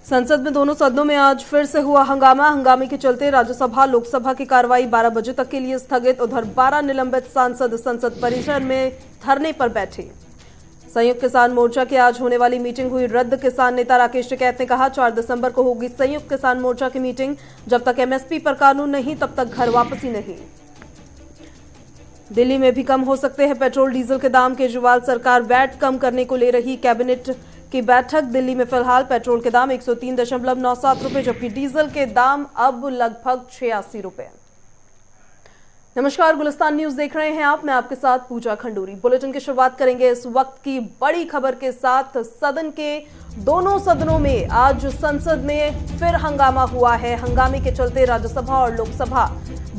संसद में दोनों सदनों में आज फिर से हुआ हंगामा। हंगामे के चलते राज्यसभा लोकसभा की कार्रवाई 12 बजे तक के लिए स्थगित। उधर 12 निलंबित सांसद संसद परिसर में धरने पर बैठे। संयुक्त किसान मोर्चा की आज होने वाली मीटिंग हुई रद्द। किसान नेता राकेश टिकैत ने कहा 4 दिसंबर को होगी संयुक्त किसान मोर्चा की मीटिंग। जब तक एमएसपी पर कानून नहीं तब तक घर वापसी नहीं। दिल्ली में भी कम हो सकते हैं पेट्रोल डीजल के दाम। केजरीवाल सरकार वैट कम करने को ले रही कैबिनेट की बैठक। दिल्ली में फिलहाल पेट्रोल के दाम 103.97 रुपए जबकि डीजल के दाम अब लगभग 86 रुपए। नमस्कार, गुलिस्तान न्यूज देख रहे हैं आप। मैं आपके साथ पूजा खंडूरी। बुलेटिन की शुरुआत करेंगे इस वक्त की बड़ी खबर के साथ। सदन के दोनों सदनों में आज संसद में फिर हंगामा हुआ है। हंगामे के चलते राज्यसभा और लोकसभा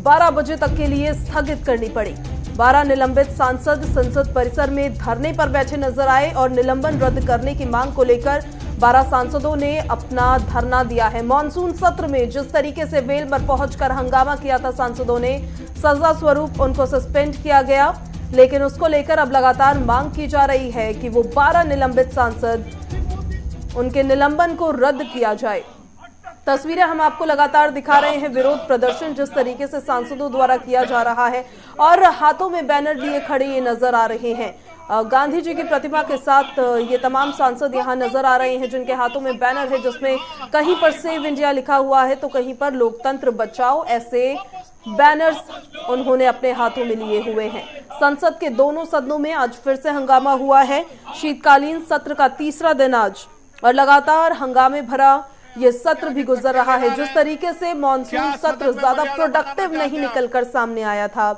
12 बजे तक के लिए स्थगित करनी पड़ी। 12 निलंबित सांसद संसद परिसर में धरने पर बैठे नजर आए और निलंबन रद्द करने की मांग को लेकर 12 सांसदों ने अपना धरना दिया है। मॉनसून सत्र में जिस तरीके से वेल पर पहुंचकर हंगामा किया था सांसदों ने, सजा स्वरूप उनको सस्पेंड किया गया, लेकिन उसको लेकर अब लगातार मांग की जा रही है कि वो 12 निलंबित सांसद, उनके निलंबन को रद्द किया जाए। तस्वीरें हम आपको लगातार दिखा रहे हैं। विरोध प्रदर्शन जिस तरीके से सांसदों द्वारा किया जा रहा है और हाथों में बैनर लिए खड़े ये नजर आ रहे हैं। गांधी जी की प्रतिमा के साथ ये तमाम सांसद यहां नजर आ रहे हैं जिनके हाथों में बैनर है जिसमें कहीं पर सेव इंडिया लिखा हुआ है तो कहीं पर लोकतंत्र बचाओ, ऐसे बैनर्स उन्होंने अपने हाथों में लिए हुए हैं। संसद के दोनों सदनों में आज फिर से हंगामा हुआ है। शीतकालीन सत्र का तीसरा दिन आज और लगातार हंगामे भरा ये सत्र भी गुजर रहा है। जिस तरीके से मॉनसून सत्र ज्यादा प्रोडक्टिव नहीं निकलकर सामने आया था,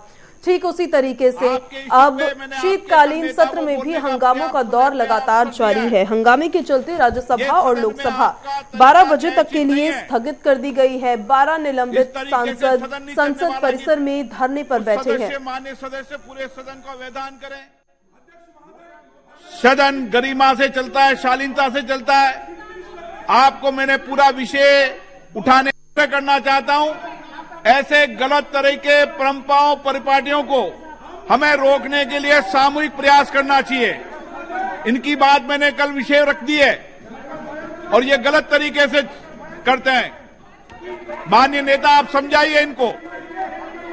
ठीक उसी तरीके से अब शीतकालीन सत्र में भी हंगामों का दौर लगातार जारी है। हंगामे के चलते राज्यसभा और लोकसभा 12 बजे तक के लिए स्थगित कर दी गई है। 12 निलंबित सांसद संसद परिसर में धरने पर बैठे हैं। माननीय सदस्य पूरे सदन का वैधान करें। सदन गरिमा से चलता है, शालीनता से चलता है। आपको मैंने पूरा विषय उठाने करना चाहता हूं। ऐसे गलत तरह के परंपराओं परिपाटियों को हमें रोकने के लिए सामूहिक प्रयास करना चाहिए। इनकी बात मैंने कल विषय रख दी है और ये गलत तरीके से करते हैं। माननीय नेता, आप समझाइए इनको।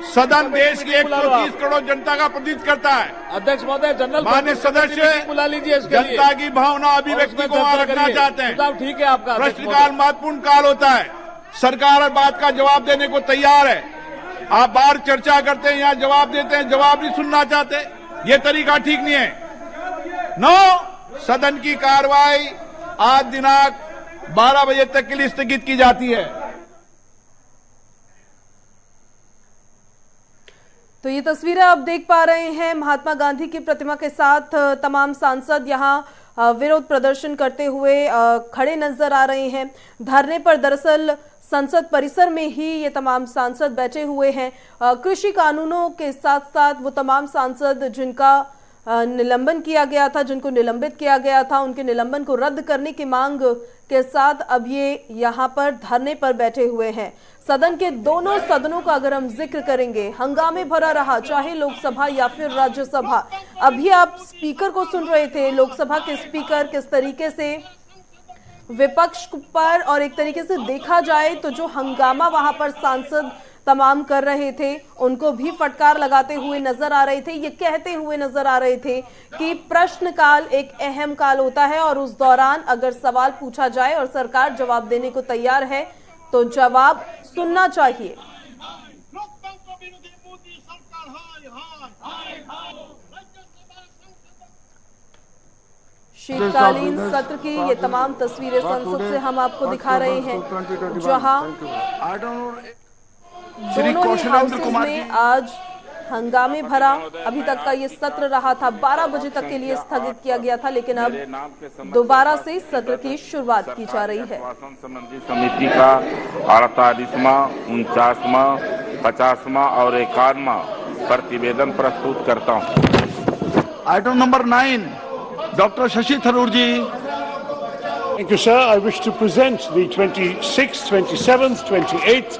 सदन देश की 130 करोड़ जनता का प्रतिनिधित्व करता है। अध्यक्ष महोदय, जनरल माननीय सदस्य बुला लीजिए। जनता की भावना अभिव्यक्ति को वहां रखना चाहते हैं। ठीक है, आपका प्रश्नकाल महत्वपूर्ण काल होता है। सरकार हर बात का जवाब देने को तैयार है। आप बाहर चर्चा करते हैं, यहाँ जवाब देते हैं, जवाब नहीं सुनना चाहते। ये तरीका ठीक नहीं है। 9 सदन की कार्रवाई आज दिनांक 12 बजे तक के लिए स्थगित की जाती है। तो ये तस्वीरें आप देख पा रहे हैं। महात्मा गांधी की प्रतिमा के साथ तमाम सांसद यहां विरोध प्रदर्शन करते हुए खड़े नजर आ रहे हैं। धरने पर दरअसल संसद परिसर में ही ये तमाम सांसद बैठे हुए हैं। कृषि कानूनों के साथ साथ वो तमाम सांसद जिनका निलंबन किया गया था, जिनको निलंबित किया गया था, उनके निलंबन को रद्द करने की मांग के साथ अब ये यहाँ पर धरने पर बैठे हुए हैं। सदन के दोनों सदनों का अगर हम जिक्र करेंगे, हंगामे भरा रहा, चाहे लोकसभा या फिर राज्यसभा। अभी आप स्पीकर को सुन रहे थे, लोकसभा के स्पीकर किस तरीके से विपक्ष पर और एक तरीके से देखा जाए तो जो हंगामा वहां पर सांसद तमाम कर रहे थे उनको भी फटकार लगाते हुए नजर आ रहे थे। ये कहते हुए नजर आ रहे थे कि प्रश्नकाल एक अहम काल होता है और उस दौरान अगर सवाल पूछा जाए और सरकार जवाब देने को तैयार है तो जवाब सुनना चाहिए। शीतकालीन सत्र की ये तमाम तस्वीरें संसद से हम आपको दिखा रहे हैं जहां दोनों ही हाउसेज में आज हंगामे भरा। अभी तक का ये सत्र रहा था, 12 बजे तक के लिए स्थगित किया गया था, लेकिन अब दोबारा से सत्र की शुरुआत की जा रही है। संबंधी समिति का 48वां, 49वां, 50वां और 51वां प्रतिवेदन प्रस्तुत करता हूँ। Item number 9, doctor Shashi Tharoor ji. Thank you, sir. I wish to present the 26th, 27th, 28th,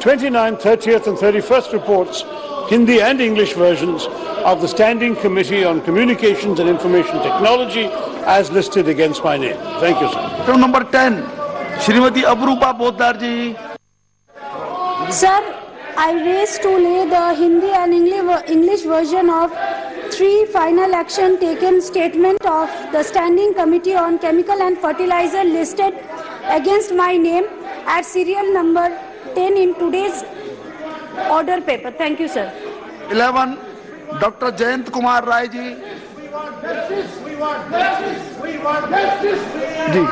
29th, 30th and 31st reports, Hindi and English versions of the Standing Committee on Communications and Information Technology as listed against my name. Thank you, sir. Item number 10, Shrimati Abarupa Poddar ji. Sir, I raise to lay the Hindi and English version of 3 final action taken statement of the Standing Committee on Chemical and Fertilizer listed against my name at serial number 10 in today's order paper. Thank you, sir. 11 Dr. Jayant Kumar Rai जी। जी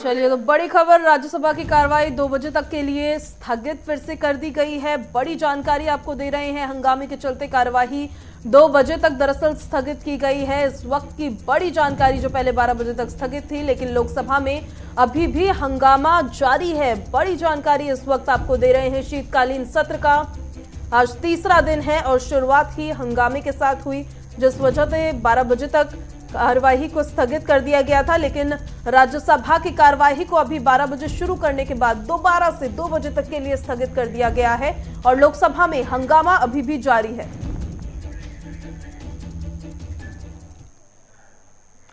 चलिए, तो बड़ी खबर, राज्यसभा की कार्रवाई 2 बजे तक के लिए स्थगित फिर से कर दी गई है। बड़ी जानकारी आपको दे रहे हैं। हंगामे के चलते कार्यवाही 2 बजे तक दरअसल स्थगित की गई है। इस वक्त की बड़ी जानकारी, जो पहले 12 बजे तक स्थगित थी, लेकिन लोकसभा में अभी भी हंगामा जारी है। बड़ी जानकारी इस वक्त आपको दे रहे हैं। शीतकालीन सत्र का आज तीसरा दिन है और शुरुआत ही हंगामे के साथ हुई, जिस वजह से 12 बजे तक कार्यवाही को स्थगित कर दिया गया था। लेकिन राज्यसभा की कार्यवाही को अभी 12 बजे शुरू करने के बाद दोबारा से 2 बजे तक के लिए स्थगित कर दिया गया है और लोकसभा में हंगामा अभी भी जारी है।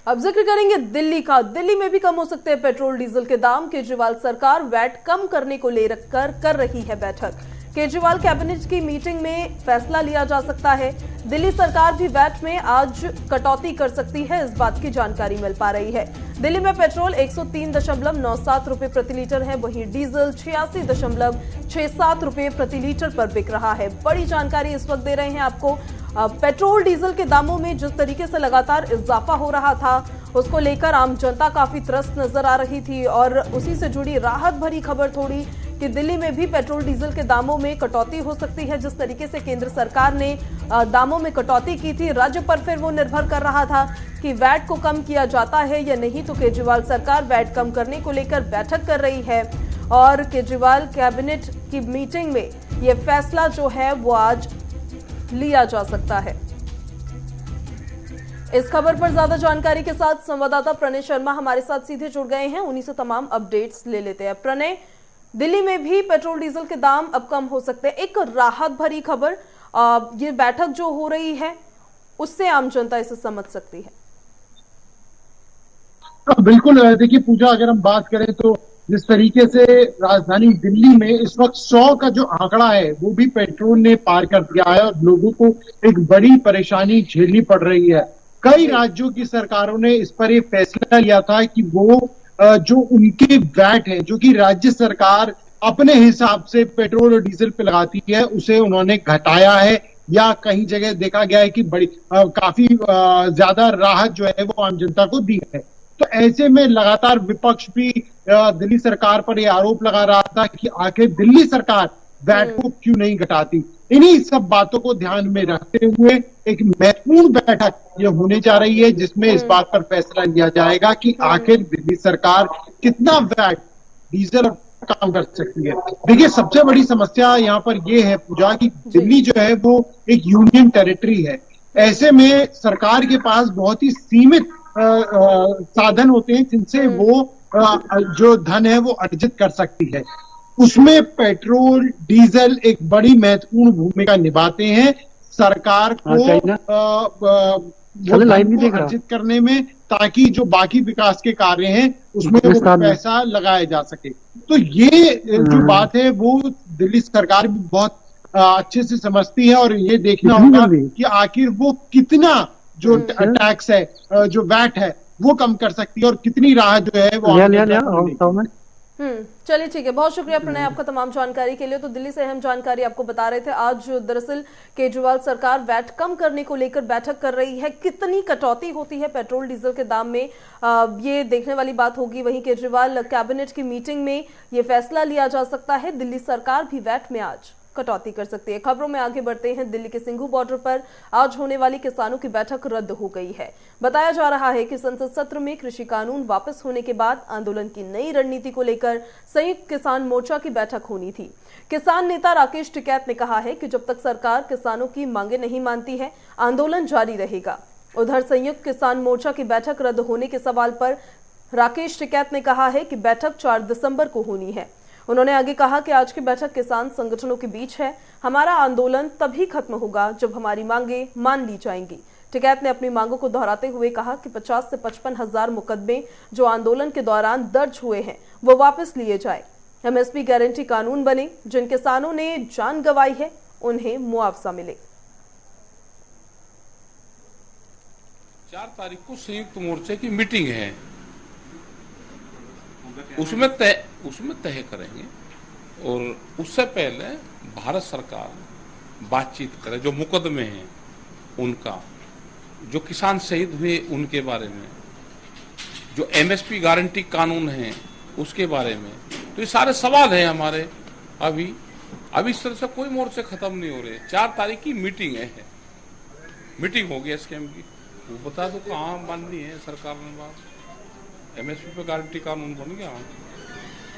अब जिक्र करेंगे दिल्ली का। दिल्ली में भी कम हो सकते हैं पेट्रोल डीजल के दाम। केजरीवाल सरकार वैट कम करने को लेकर कर रही है बैठक। केजरीवाल कैबिनेट की मीटिंग में फैसला लिया जा सकता है। दिल्ली सरकार भी वैट में आज कटौती कर सकती है, इस बात की जानकारी मिल पा रही है। दिल्ली में पेट्रोल 103.97 रुपए प्रति लीटर है, वहीं डीजल 86.67 रुपए प्रति लीटर पर बिक रहा है। बड़ी जानकारी इस वक्त दे रहे हैं आपको। पेट्रोल डीजल के दामों में जिस तरीके से लगातार इजाफा हो रहा था, उसको लेकर आम जनता काफी त्रस्त नजर आ रही थी और उसी से जुड़ी राहत भरी खबर थोड़ी कि दिल्ली में भी पेट्रोल डीजल के दामों में कटौती हो सकती है। जिस तरीके से केंद्र सरकार ने दामों में कटौती की थी, राज्य पर फिर वो निर्भर कर रहा था कि वैट को कम किया जाता है या नहीं। तो केजरीवाल सरकार वैट कम करने को लेकर बैठक कर रही है और केजरीवाल कैबिनेट की मीटिंग में ये फैसला जो है वो आज लिया जा सकता है। इस खबर पर ज्यादा जानकारी के साथ संवाददाता प्रणय शर्मा हमारे साथ सीधे जुड़ गए हैं, उन्हीं से तमाम अपडेट्स ले लेते हैं। प्रणय, दिल्ली में भी पेट्रोल डीजल के दाम अब कम हो सकते हैं, एक राहत भरी खबर। ये बैठक जो हो रही है उससे आम जनता इसे समझ सकती है। बिल्कुल, देखिए पूजा, अगर हम बात करें तो जिस तरीके से राजधानी दिल्ली में इस वक्त 100 का जो आंकड़ा है वो भी पेट्रोल ने पार कर दिया है और लोगों को एक बड़ी परेशानी झेलनी पड़ रही है। कई राज्यों की सरकारों ने इस पर एक फैसला लिया था कि वो जो उनके वैट है, जो कि राज्य सरकार अपने हिसाब से पेट्रोल और डीजल पे लगाती है, उसे उन्होंने घटाया है या कहीं जगह देखा गया है कि बड़ी काफी ज्यादा राहत जो है वो आम जनता को दी है। तो ऐसे में लगातार विपक्ष भी दिल्ली सरकार पर यह आरोप लगा रहा था कि आखिर दिल्ली सरकार वैट को क्यों नहीं घटाती। इन्हीं सब बातों को ध्यान में रखते हुए एक महत्वपूर्ण बैठक ये होने जा रही है, जिसमें इस बात पर फैसला लिया जाएगा कि आखिर दिल्ली सरकार कितना वैट डीजल काम कर सकती है। देखिए, सबसे बड़ी समस्या यहाँ पर यह है पूजा कि दिल्ली जो है वो एक यूनियन टेरिटरी है। ऐसे में सरकार के पास बहुत ही सीमित साधन होते हैं जिनसे वो जो धन है वो अर्जित कर सकती है। उसमें पेट्रोल डीजल एक बड़ी महत्वपूर्ण भूमिका निभाते हैं सरकार को अर्जित करने में, ताकि जो बाकी विकास के कार्य हैं उसमें वो पैसा लगाया जा सके। तो ये जो बात है वो दिल्ली सरकार भी बहुत अच्छे से समझती है और ये देखना होगा कि आखिर वो कितना जो टैक्स है, जो वैट है, वो कम कर सकती है और कितनी राहत जो है वो। चलिए ठीक है, बहुत शुक्रिया प्रणय आपका तमाम जानकारी के लिए। तो दिल्ली से अहम जानकारी आपको बता रहे थे। आज दरअसल केजरीवाल सरकार वैट कम करने को लेकर बैठक कर रही है। कितनी कटौती होती है पेट्रोल डीजल के दाम में, ये देखने वाली बात होगी। वहीं केजरीवाल कैबिनेट की मीटिंग में ये फैसला लिया जा सकता है। दिल्ली सरकार भी वैट में आज कटौती कर सकती है। खबरों में आगे बढ़ते हैं। दिल्ली के सिंघू बॉर्डर पर आज होने वाली किसानों की बैठक रद्द हो गई है। बताया जा रहा है कि संसद सत्र में कृषि कानून वापस होने के बाद आंदोलन की नई रणनीति को लेकर संयुक्त किसान मोर्चा की बैठक होनी थी। किसान नेता राकेश टिकैत ने कहा है कि जब तक सरकार किसानों की मांगे नहीं मानती है, आंदोलन जारी रहेगा। उधर संयुक्त किसान मोर्चा की बैठक रद्द होने के सवाल पर राकेश टिकैत ने कहा है कि बैठक 4 दिसंबर को होनी है। उन्होंने आगे कहा कि आज की बैठक किसान संगठनों के बीच है। हमारा आंदोलन तभी खत्म होगा जब हमारी मांगे मान ली जाएंगी। टिकैत ने अपनी मांगों को दोहराते हुए कहा कि 50 से 55 हजार मुकदमे जो आंदोलन के दौरान दर्ज हुए हैं वो वापस लिए जाए। एमएसपी गारंटी कानून बने, जिन किसानों ने जान गंवाई है उन्हें मुआवजा मिले। 4 तारीख को संयुक्त मोर्चे की मीटिंग है, उसमें तय करेंगे और उससे पहले भारत सरकार बातचीत करे जो मुकदमे हैं उनका, जो किसान शहीद हुए उनके बारे में, जो एमएसपी गारंटी कानून है उसके बारे में। तो ये सारे सवाल हैं हमारे। अभी इस तरह से कोई मोर्चे खत्म नहीं हो रहे। 4 तारीख की मीटिंग है, मीटिंग होगी एसकेएम की, वो बता दो कहाँ माननी है सरकार ने बात। एमएसपी पे गारंटी कानून बन गया।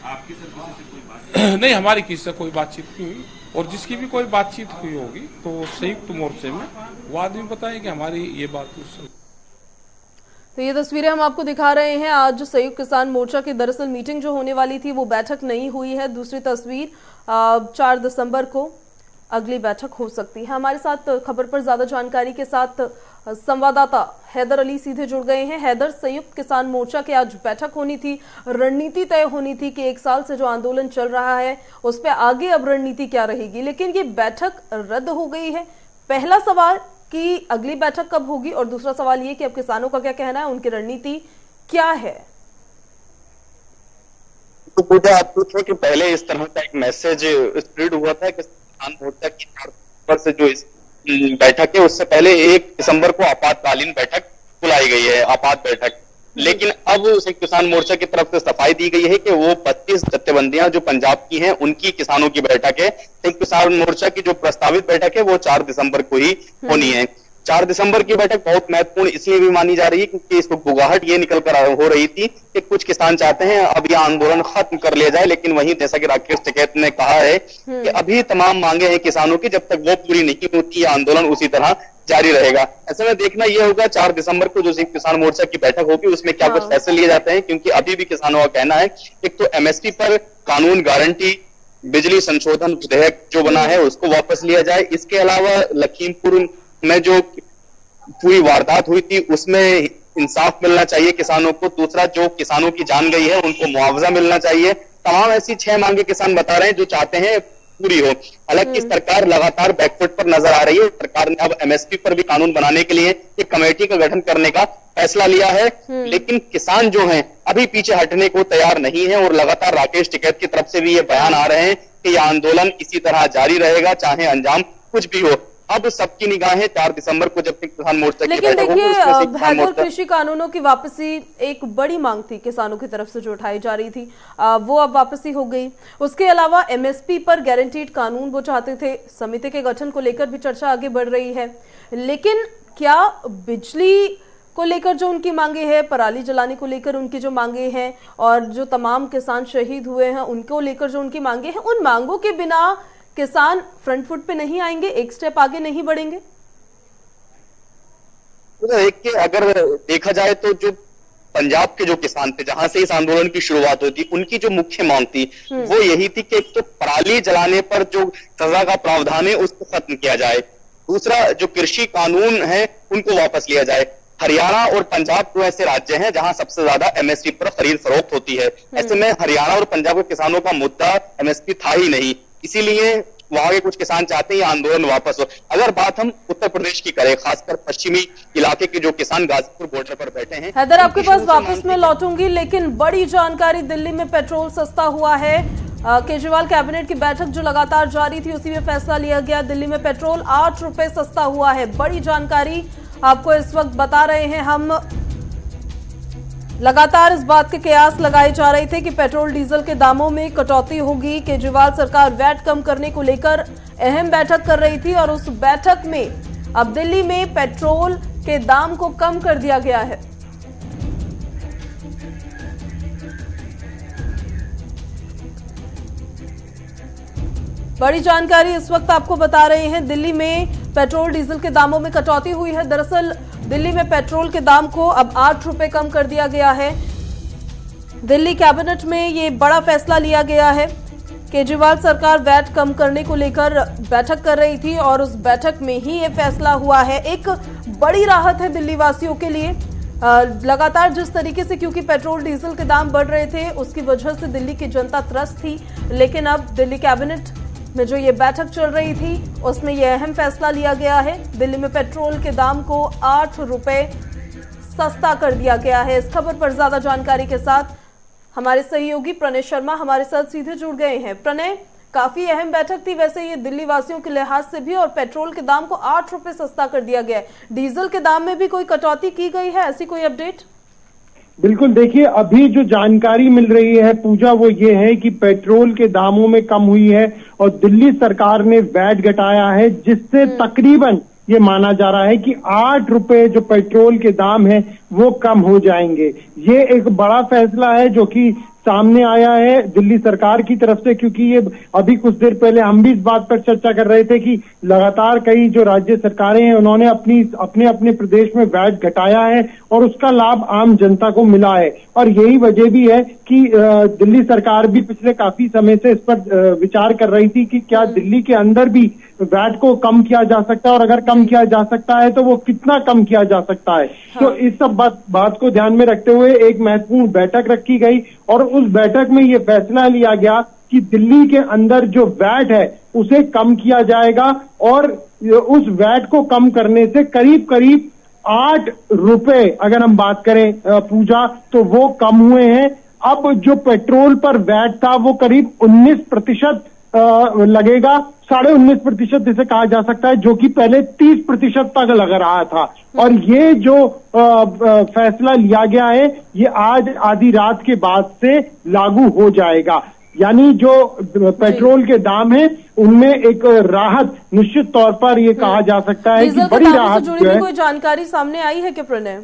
आपकी सरकार से कोई बात नहीं, हमारी किसी से कोई बातचीत नहीं हुई, और जिसकी भी कोई बातचीत हुई होगी तो संयुक्त मोर्चे में वो आदमी बताएं कि हमारी ये बात। तो ये तस्वीरें हम आपको दिखा रहे हैं। आज संयुक्त किसान मोर्चा की दरअसल मीटिंग जो होने वाली थी वो बैठक नहीं हुई है। दूसरी तस्वीर 4 दिसंबर को अगली बैठक हो सकती है। हमारे साथ खबर पर ज्यादा जानकारी के साथ संवाददाता हैदर अली सीधे जुड़ गए हैं। हैदर, संयुक्त किसान मोर्चा की आज बैठक होनी थी, रणनीति तय होनी थी कि 1 साल से जो आंदोलन चल रहा है उस पर आगे अब रणनीति क्या रहेगी, लेकिन ये बैठक रद्द हो गई है। पहला सवाल कि अगली बैठक कब होगी, और दूसरा सवाल ये कि अब किसानों का क्या कहना है, उनकी रणनीति क्या है। तो पूजा, आप पूछो कि पहले इस तरह का एक मैसेज स्प्रेड हुआ था कि किसान मोर्चा की पर से जो इस बैठक है उससे पहले 1 दिसंबर को आपातकालीन बैठक बुलाई गई है, आपात बैठक। लेकिन अब संयुक्त किसान मोर्चा की तरफ से सफाई दी गई है कि वो 25 जत्थेबंदियां जो पंजाब की हैं उनकी किसानों की बैठक है। संयुक्त किसान मोर्चा की जो प्रस्तावित बैठक है वो 4 दिसंबर को ही होनी है। 4 दिसंबर की बैठक बहुत महत्वपूर्ण इसलिए भी मानी जा रही है क्योंकि इस बुगाहट ये निकल कर हो रही थी कि कुछ किसान चाहते हैं अब यह आंदोलन खत्म कर लिया जाए, लेकिन वहीं जैसा कि राकेश टिकैत ने कहा है कि अभी तमाम मांगे हैं किसानों की, जब तक वो पूरी नहीं होती ये आंदोलन उसी तरह जारी रहेगा। ऐसे में देखना यह होगा 4 दिसंबर को जो संयुक्त किसान मोर्चा की बैठक होगी उसमें क्या कुछ फैसले लिए जाते हैं, क्योंकि अभी भी किसानों का कहना है एक तो एमएसपी पर कानून गारंटी, बिजली संशोधन विधेयक जो बना है उसको वापस लिया जाए। इसके अलावा लखीमपुर में जो पूरी वारदात हुई थी उसमें इंसाफ मिलना चाहिए किसानों को। दूसरा, जो किसानों की जान गई है उनको मुआवजा मिलना चाहिए। तमाम ऐसी 6 मांगे किसान बता रहे हैं जो चाहते हैं पूरी हो। हालांकि सरकार लगातार बैकफुट पर नजर आ रही है। सरकार ने अब एमएसपी पर भी कानून बनाने के लिए एक कमेटी का गठन करने का फैसला लिया है, लेकिन किसान जो हैं अभी पीछे हटने को तैयार नहीं है, और लगातार राकेश टिकैत की तरफ से भी ये बयान आ रहे हैं कि यह आंदोलन इसी तरह जारी रहेगा चाहे अंजाम कुछ भी हो। अब सबकी निगाहें 4 दिसंबर को जब किसान मोर्चा की लेकिन देखिए हैदर, कृषि कानूनों की वापसी एक बड़ी मांग थी किसानों की तरफ से जो उठाई जा रही थी, वो अब वापसी हो गई। उसके अलावा एमएसपी पर गारंटीड कानून वो चाहते थे। समिति के गठन को लेकर भी चर्चा आगे बढ़ रही है, लेकिन क्या बिजली को लेकर जो उनकी मांगे हैं, पराली जलाने को लेकर उनकी जो मांगे हैं, और जो तमाम किसान शहीद हुए हैं उनको लेकर जो उनकी मांगे हैं, उन मांगों के बिना किसान फ्रंट फुट पे नहीं आएंगे, एक स्टेप आगे नहीं बढ़ेंगे? तो अगर देखा जाए तो जो पंजाब के जो किसान थे जहां से इस आंदोलन की शुरुआत हुई थी, उनकी जो मुख्य मांग थी वो यही थी कि एक तो पराली जलाने पर जो सजा का प्रावधान है उसको खत्म किया जाए। दूसरा, जो कृषि कानून है उनको वापस लिया जाए। हरियाणा और पंजाब तो ऐसे राज्य हैं जहां सबसे ज्यादा एमएसपी पर खरीद फरोख्त होती है। ऐसे में हरियाणा और पंजाब के किसानों का मुद्दा एमएसपी था ही नहीं, इसीलिए वहां के कुछ किसान चाहते हैं ये आंदोलन वापस हो। अगर बात हम उत्तर प्रदेश की करें, खासकर पश्चिमी इलाके के जो किसान गाजीपुर बॉर्डर पर बैठे हैं, हैदर आपके पास वापस में लौटूंगी, लेकिन बड़ी जानकारी, दिल्ली में पेट्रोल सस्ता हुआ है। केजरीवाल कैबिनेट की बैठक जो लगातार जारी थी उसी में फैसला लिया गया। दिल्ली में पेट्रोल 8 रुपए सस्ता हुआ है। बड़ी जानकारी आपको इस वक्त बता रहे हैं हम। लगातार इस बात के कयास लगाए जा रहे थे कि पेट्रोल डीजल के दामों में कटौती होगी। केजरीवाल सरकार वैट कम करने को लेकर अहम बैठक कर रही थी, और उस बैठक में अब दिल्ली में पेट्रोल के दाम को कम कर दिया गया है। बड़ी जानकारी इस वक्त आपको बता रहे हैं। दिल्ली में पेट्रोल डीजल के दामों में कटौती हुई है। दरअसल दिल्ली में पेट्रोल के दाम को अब 8 रुपए कम कर दिया गया है। दिल्ली कैबिनेट में ये बड़ा फैसला लिया गया है। केजरीवाल सरकार वैट कम करने को लेकर बैठक कर रही थी, और उस बैठक में ही ये फैसला हुआ है। एक बड़ी राहत है दिल्ली वासियों के लिए। लगातार जिस तरीके से, क्योंकि पेट्रोल डीजल के दाम बढ़ रहे थे, उसकी वजह से दिल्ली की जनता त्रस्त थी, लेकिन अब दिल्ली कैबिनेट में जो ये बैठक चल रही थी उसमें ये अहम फैसला लिया गया है। दिल्ली में पेट्रोल के दाम को 8 रुपए सस्ता कर दिया गया है। इस खबर पर ज्यादा जानकारी के साथ हमारे सहयोगी प्रणय शर्मा हमारे साथ सीधे जुड़ गए हैं। प्रणय, काफी अहम बैठक थी वैसे ये दिल्ली वासियों के लिहाज से भी, और पेट्रोल के दाम को 8 रुपए सस्ता कर दिया गया है। डीजल के दाम में भी कोई कटौती की गई है, ऐसी कोई अपडेट? बिल्कुल, देखिए अभी जो जानकारी मिल रही है पूजा वो ये है कि पेट्रोल के दामों में कम हुई है और दिल्ली सरकार ने वैट घटाया है, जिससे तकरीबन ये माना जा रहा है कि 8 रुपए जो पेट्रोल के दाम है वो कम हो जाएंगे। ये एक बड़ा फैसला है जो कि सामने आया है दिल्ली सरकार की तरफ से, क्योंकि ये अभी कुछ देर पहले हम भी इस बात पर चर्चा कर रहे थे कि लगातार कई जो राज्य सरकारें हैं उन्होंने अपने अपने प्रदेश में वैट घटाया है और उसका लाभ आम जनता को मिला है। और यही वजह भी है कि दिल्ली सरकार भी पिछले काफी समय से इस पर विचार कर रही थी कि क्या दिल्ली के अंदर भी वैट को कम किया जा सकता है, और अगर कम किया जा सकता है तो वो कितना कम किया जा सकता है। तो इस सब बात को ध्यान में रखते हुए एक महत्वपूर्ण बैठक रखी गई और उस बैठक में ये फैसला लिया गया कि दिल्ली के अंदर जो वैट है उसे कम किया जाएगा, और उस वैट को कम करने से करीब करीब 8 रुपए अगर हम बात करें पूजा तो वो कम हुए हैं। अब जो पेट्रोल पर वैट था वो करीब 19% लगेगा, 19.5% जिसे कहा जा सकता है, जो कि पहले 30% तक लग रहा था। और ये जो फैसला लिया गया है ये आज आधी रात के बाद से लागू हो जाएगा, यानी जो पेट्रोल के दाम है उनमें एक राहत निश्चित तौर पर ये कहा जा सकता है कि बड़ी राहत जो है। कोई जानकारी सामने आई है क्या प्रणय?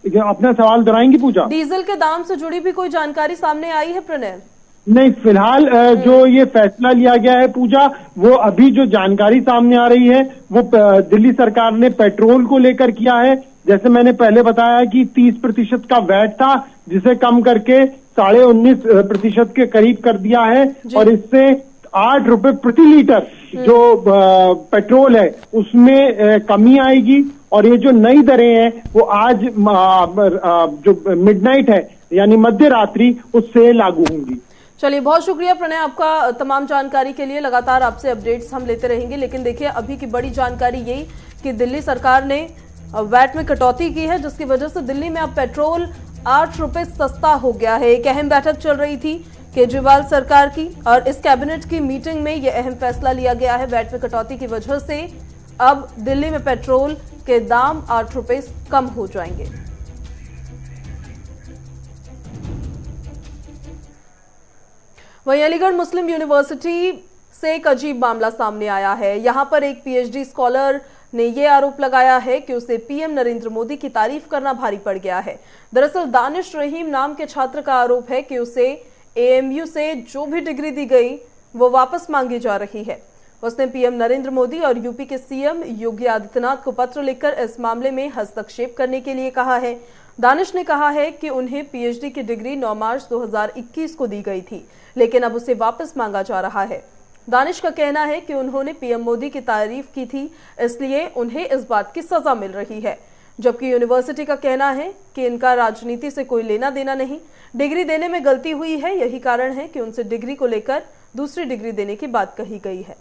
अपना सवाल दोहराएंगी पूजा? डीजल के दाम से जुड़ी भी कोई जानकारी सामने आई है प्रणय? नहीं, फिलहाल जो ये फैसला लिया गया है पूजा, वो अभी जो जानकारी सामने आ रही है वो दिल्ली सरकार ने पेट्रोल को लेकर किया है। जैसे मैंने पहले बताया कि 30% का वैट था जिसे कम करके 19.5% के करीब कर दिया है, और इससे 8 रुपए प्रति लीटर जो पेट्रोल है उसमें कमी आएगी। और ये जो नई दरें हैं वो आज जो मिडनाइट है यानी मध्य रात्रि उससे लागू होंगी। चलिए, बहुत शुक्रिया प्रणय आपका तमाम जानकारी के लिए। लगातार आपसे अपडेट्स हम लेते रहेंगे, लेकिन देखिए अभी की बड़ी जानकारी यही कि दिल्ली सरकार ने वैट में कटौती की है, जिसकी वजह से दिल्ली में अब पेट्रोल 8 रुपए सस्ता हो गया है। एक अहम बैठक चल रही थी केजरीवाल सरकार की, और इस कैबिनेट की मीटिंग में यह अहम फैसला लिया गया है। वैट में कटौती की वजह से अब दिल्ली में पेट्रोल के दाम 8 रुपए कम हो जाएंगे। वहीं अलीगढ़ मुस्लिम यूनिवर्सिटी से एक अजीब मामला सामने आया है। यहां पर एक पीएचडी स्कॉलर ने यह आरोप लगाया है कि उसे पीएम नरेंद्र मोदी की तारीफ करना भारी पड़ गया है। दरअसल दानिश रहीम नाम के छात्र का आरोप है कि उसे एएमयू से जो भी डिग्री दी गई वो वापस मांगी जा रही है। उसने पीएम नरेंद्र मोदी और यूपी के सीएम योगी आदित्यनाथ को पत्र लिखकर इस मामले में हस्तक्षेप करने के लिए कहा है। दानिश ने कहा है कि उन्हें पीएचडी की डिग्री 9 मार्च 2021 को दी गई थी, लेकिन अब उसे वापस मांगा जा रहा है। दानिश का कहना है कि उन्होंने पीएम मोदी की तारीफ की थी, इसलिए उन्हें इस बात की सजा मिल रही है, जबकि यूनिवर्सिटी का कहना है कि इनका राजनीति से कोई लेना देना नहीं, डिग्री देने में गलती हुई है, यही कारण है कि उनसे डिग्री को लेकर दूसरी डिग्री देने की बात कही गई है।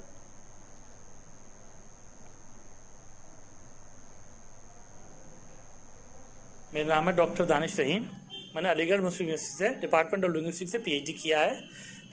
मेरा नाम है डॉक्टर दानिश रहीम। मैंने अलीगढ़ मुस्लिम यूनिवर्सिटी से डिपार्टमेंट ऑफ लिंग्विस्टिक्स से पीएचडी किया है।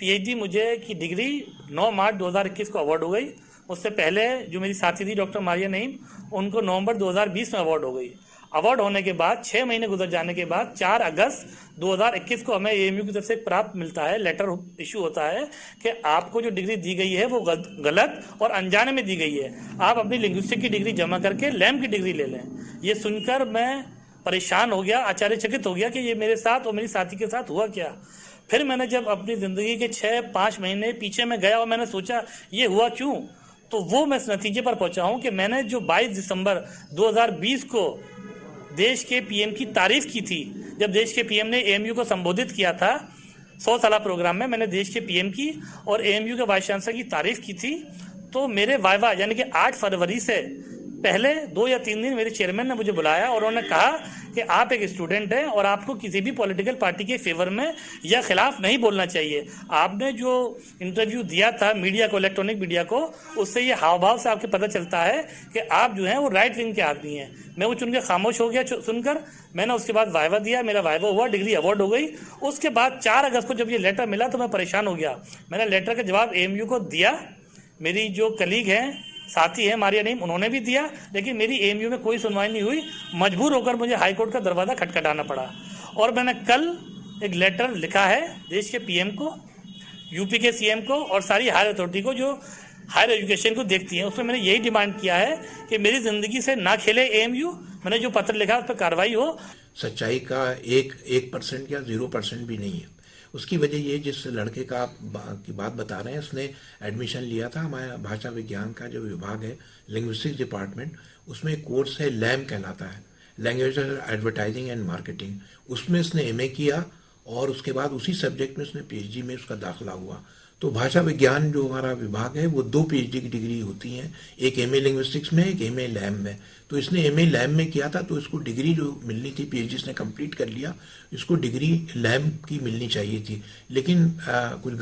पीएचडी मुझे की डिग्री 9 मार्च 2021 को अवार्ड हो गई। उससे पहले जो मेरी साथी थी डॉक्टर मारिया नईम, उनको नवंबर 2020 में अवार्ड हो गई। अवार्ड होने के बाद 6 महीने गुजर जाने के बाद 4 अगस्त 2021 को हमें एएमयू की तरफ से प्राप्त मिलता है, लेटर इशू होता है कि आपको जो डिग्री दी गई है वो गलत और अनजाने में दी गई है, आप अपनी लिंग्विस्टिक की डिग्री जमा करके लैम की डिग्री ले लें। ये सुनकर मैं परेशान हो गया, आश्चर्यचकित हो गया कि ये मेरे साथ और मेरी साथी के साथ हुआ क्या। फिर मैंने जब अपनी जिंदगी के 6-5 महीने पीछे में गया और मैंने सोचा ये हुआ क्यों, तो वो मैं इस नतीजे पर पहुंचा हूं कि मैंने जो 22 दिसंबर 2020 को देश के पीएम की तारीफ की थी, जब देश के पीएम ने एएमयू को संबोधित किया था 100 साल प्रोग्राम में, मैंने देश के पीएम की और एएमयू के वाइस चांसलर की तारीफ की थी। तो मेरे वाइवा यानी कि 8 फरवरी से पहले 2 या 3 दिन मेरे चेयरमैन ने मुझे बुलाया और उन्होंने कहा कि आप एक स्टूडेंट हैं और आपको किसी भी पॉलिटिकल पार्टी के फेवर में या खिलाफ नहीं बोलना चाहिए। आपने जो इंटरव्यू दिया था मीडिया को, इलेक्ट्रॉनिक मीडिया को, उससे ये हाव भाव से आपको पता चलता है कि आप जो हैं वो राइट विंग के आदमी हैं। मैं वो चुन के खामोश हो गया सुनकर। मैंने उसके बाद वाइवा दिया, मेरा वाइवा हुआ, डिग्री अवार्ड हो गई। उसके बाद 4 अगस्त को जब ये लेटर मिला तो मैं परेशान हो गया। मैंने लेटर का जवाब AMU को दिया, मेरी जो कलीग हैं, साथी है मारिया नईम, उन्होंने भी दिया, लेकिन मेरी AMU में कोई सुनवाई नहीं हुई। मजबूर होकर मुझे हाईकोर्ट का दरवाजा खटखटाना पड़ा। और मैंने कल एक लेटर लिखा है देश के PM को, यूपी के CM को और सारी हायर अथॉरिटी को जो हायर एजुकेशन को देखती है। उसमें मैंने यही डिमांड किया है कि मेरी जिंदगी से ना खेले AMU। मैंने जो पत्र लिखा उस पर कार्रवाई हो। सच्चाई का 1% या 0% भी नहीं है। उसकी वजह ये, जिस लड़के की बात बता रहे हैं, उसने एडमिशन लिया था हमारे भाषा विज्ञान का जो विभाग है, लिंग्विस्टिक्स डिपार्टमेंट, उसमें एक कोर्स है LAM कहलाता है, लैंग्वेज एडवर्टाइजिंग एंड मार्केटिंग। उसमें उसने MA किया और उसके बाद उसी सब्जेक्ट में उसने PhD में उसका दाखिला हुआ। तो भाषा विज्ञान जो हमारा विभाग है वो 2 PhD की डिग्री होती हैं, एक MA लिंग्विस्टिक्स में, एक MA LAM में। तो इसने MA LAM में किया था, तो इसको डिग्री जो मिलनी थी, PhD इसने कंप्लीट कर लिया, इसको डिग्री LAM की मिलनी चाहिए थी। लेकिन कुछ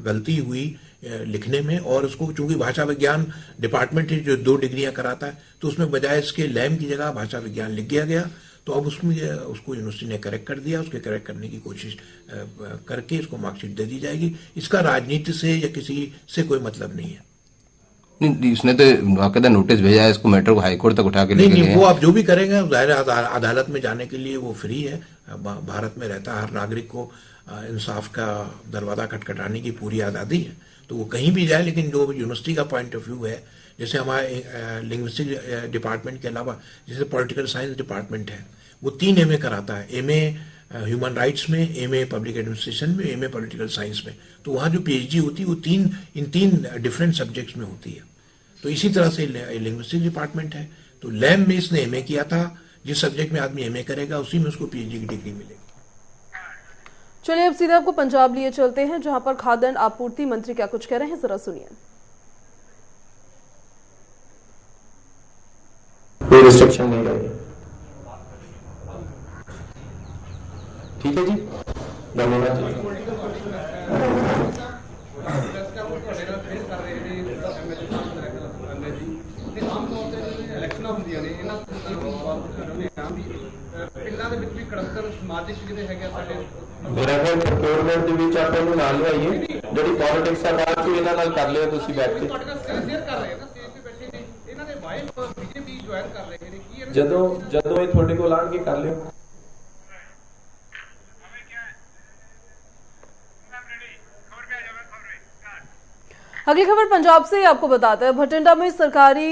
गलती हुई लिखने में, और उसको चूंकि भाषा विज्ञान डिपार्टमेंट जो 2 डिग्रियां कराता है, तो उसमें बजाय इसके LAM की जगह भाषा विज्ञान लिख दिया गया। तो अब उसमें उसको यूनिवर्सिटी ने करेक्ट कर दिया। उसके करेक्ट करने की कोशिश करके इसको मार्कशीट दे दी जाएगी। इसका राजनीति से या किसी से कोई मतलब नहीं है। नहीं, उसने तो बाकायदा नोटिस भेजा है, इसको मैटर को हाईकोर्ट तक उठा के लेके गए। वो आप जो भी करेंगे, अदालत में जाने के लिए वो फ्री है। भारत में रहता हर नागरिक को इंसाफ का दरवाजा खटखटाने की पूरी आज़ादी है, तो वो कहीं भी जाए। लेकिन जो यूनिवर्सिटी का पॉइंट ऑफ व्यू है, जैसे हमारे लिंग्विस्टिक डिपार्टमेंट के अलावा जैसे पॉलिटिकल साइंस डिपार्टमेंट है, वो 3 MA कराता है, MA ह्यूमन राइट्स में, MA पब्लिक एडमिनिस्ट्रेशन में, MA पॉलिटिकल साइंस में। तो वहाँ जो PhD होती है वो इन तीन डिफरेंट सब्जेक्ट्स में होती है। तो इसी तरह से लिंग्विस्टिक डिपार्टमेंट है। तो LAM में इसने MA किया था, जिस सब्जेक्ट में आदमी MA करेगा उसी में उसको PhD की डिग्री मिलेगी। चलिए अब सीधे आपको पंजाब लिए चलते हैं, जहां पर खाद्यान्न आपूर्ति मंत्री क्या कुछ कह रहे हैं, जरा सुनिए। कोई रिस्ट्रिक्शन नहीं रहेगी। ठीक है जी, धन्यवाद जी। मेरा ख्याल प्रोक्योरमेंट ਦੇ ਵਿੱਚ ਆਪਾਂ ਨੂੰ ਨਾਲ ਲਵਾਈਏ, ਜਿਹੜੀ ਪੋਲਿਟਿਕਸ ਆ ਬਾਅਦ ਚ ਇਹਨਾਂ ਨਾਲ ਕਰ ਲਿਓ ਤੁਸੀਂ ਬੈਠ ਕੇ। ਜਦੋਂ ਇਹ ਤੁਹਾਡੇ ਕੋਲ ਆਣਗੇ ਕਰ ਲਿਓ। अगली खबर पंजाब से आपको बताते हैं, भटिंडा में सरकारी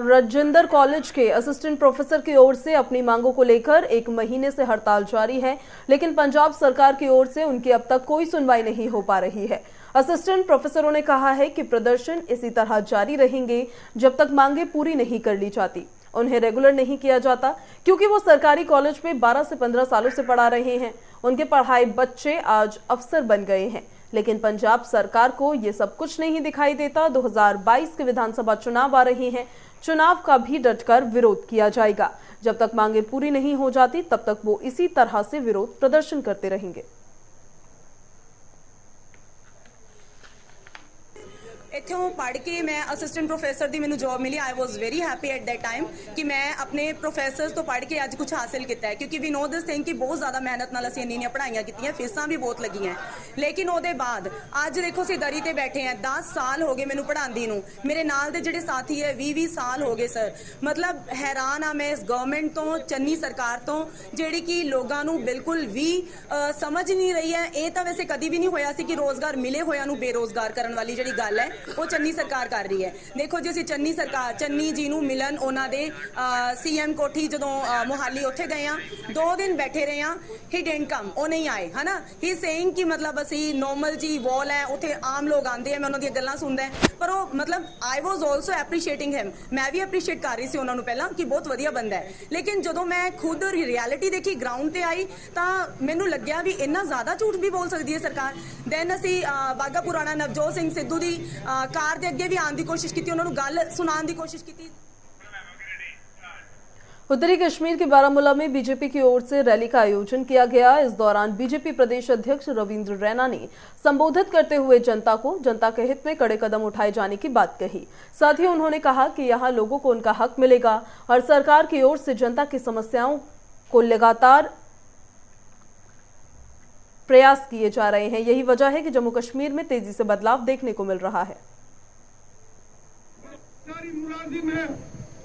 राजेंद्र कॉलेज के असिस्टेंट प्रोफेसर की ओर से अपनी मांगों को लेकर 1 महीने से हड़ताल जारी है, लेकिन पंजाब सरकार की ओर से उनकी अब तक कोई सुनवाई नहीं हो पा रही है। असिस्टेंट प्रोफेसरों ने कहा है कि प्रदर्शन इसी तरह जारी रहेंगे जब तक मांगे पूरी नहीं कर ली जाती। उन्हें रेगुलर नहीं किया जाता क्योंकि वो सरकारी कॉलेज में 12 से 15 सालों से पढ़ा रहे हैं। उनके पढ़ाए बच्चे आज अफसर बन गए हैं, लेकिन पंजाब सरकार को ये सब कुछ नहीं दिखाई देता। 2022 के विधानसभा चुनाव आ रहे हैं, चुनाव का भी डटकर विरोध किया जाएगा। जब तक मांगे पूरी नहीं हो जाती तब तक वो इसी तरह से विरोध प्रदर्शन करते रहेंगे। इत्थों पढ़ के मैं असिस्टेंट प्रोफेसर दी मैंने जॉब मिली। I was very happy at that time कि मैं अपने प्रोफेसर्स तो पढ़ के अज कुछ हासिल किया है, क्योंकि वी नो दिस थिंग कि बहुत ज़्यादा मेहनत नाल असीं इन्नियां पढ़ाइयां कीतियां, फीसां भी बहुत लगी हैं। लेकिन उहदे बाद अज देखो असीं दरी ते बैठे हैं। 10 साल हो गए मैनूं पढ़ांदी नूं, मेरे नाल दे जिहड़े साथी है 20-20 साल हो गए सर। मतलब हैरान आ मैं इस गवर्नमेंट तो, चन्नी सरकार तो, जिहड़ी कि लोगों नूं बिल्कुल भी समझ नहीं रही है। ये तो वैसे कभी भी नहीं होया सी कि रोजगार मिले होया नूं बेरोजगार करन वाली जिहड़ी गल है वो चन्नी सरकार कर रही है। देखो जी, असीं चन्नी जी नूं मिलन उन्हां दे CM कोठी जदों मोहाली उत्थे गए हां, 2 दिन बैठे रहे हां, ही डिडंट कम, वो नहीं आए, है ना। ही सेइंग कि मतलब असीं नॉर्मल जी वॉल है, उत्थे आम लोग आंदे हैं, मैं उन्हां दी गल्लां सुनदा है, पर वो मतलब आई वॉज ऑल्सो एप्रीशिएटिंग हिम। मैं भी एप्रीशिएट कर रही सी उन्हां नूं पहलां कि बहुत वधिया बंदा है। लेकिन जदों मैं खुद रियलिटी देखी, ग्राउंड ते आई, तां मैनूं लग्गिया भी इन्ना ज़्यादा झूठ भी बोल सकदी है सरकार। दैन असीं बागा पुराना नवजोत सिंह सिद्धू दी कार दे अगे भी आने की कोशिश की, उन्होंने गल सुनाने की कोशिश की। उत्तरी कश्मीर के बारामूला में बीजेपी की ओर से रैली का आयोजन किया गया। इस दौरान बीजेपी प्रदेश अध्यक्ष रविंद्र रैना ने संबोधित करते हुए जनता के हित में कड़े कदम उठाए जाने की बात कही। साथ ही उन्होंने कहा कि यहां लोगों को उनका हक मिलेगा और सरकार की ओर से जनता की समस्याओं को लगातार प्रयास किए जा रहे हैं। यही वजह है कि जम्मू कश्मीर में तेजी से बदलाव देखने को मिल रहा है।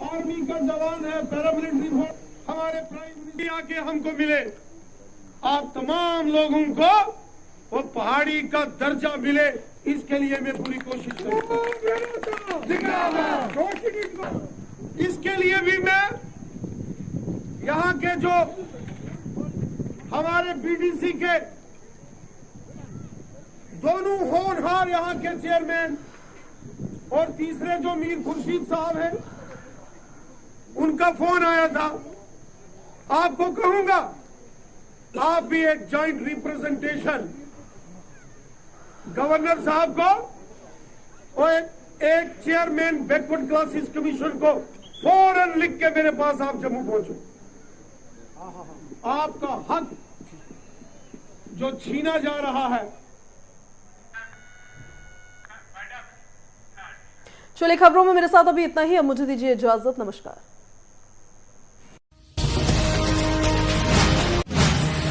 आर्मी का जवान है, पैरामिलिट्री फोर्स, हमारे प्राइम मिनिस्टर आके हमको मिले। आप तमाम लोगों को वो पहाड़ी का दर्जा मिले, इसके लिए मैं पूरी कोशिश करूंगा। इसके लिए भी मैं यहाँ के जो हमारे बीडीसी के दोनों होनहार यहाँ के चेयरमैन और तीसरे जो मीर खुर्शीद साहब हैं, उनका फोन आया था। आपको कहूंगा आप भी एक जॉइंट रिप्रेजेंटेशन गवर्नर साहब को और एक चेयरमैन बैकवर्ड क्लासेस कमीशन को फौरन लिख के मेरे पास आप जम्मू पहुंचो। आपका हक जो छीना जा रहा है। चलिए खबरों में मेरे साथ अभी इतना ही। अब मुझे दीजिए इजाजत। नमस्कार।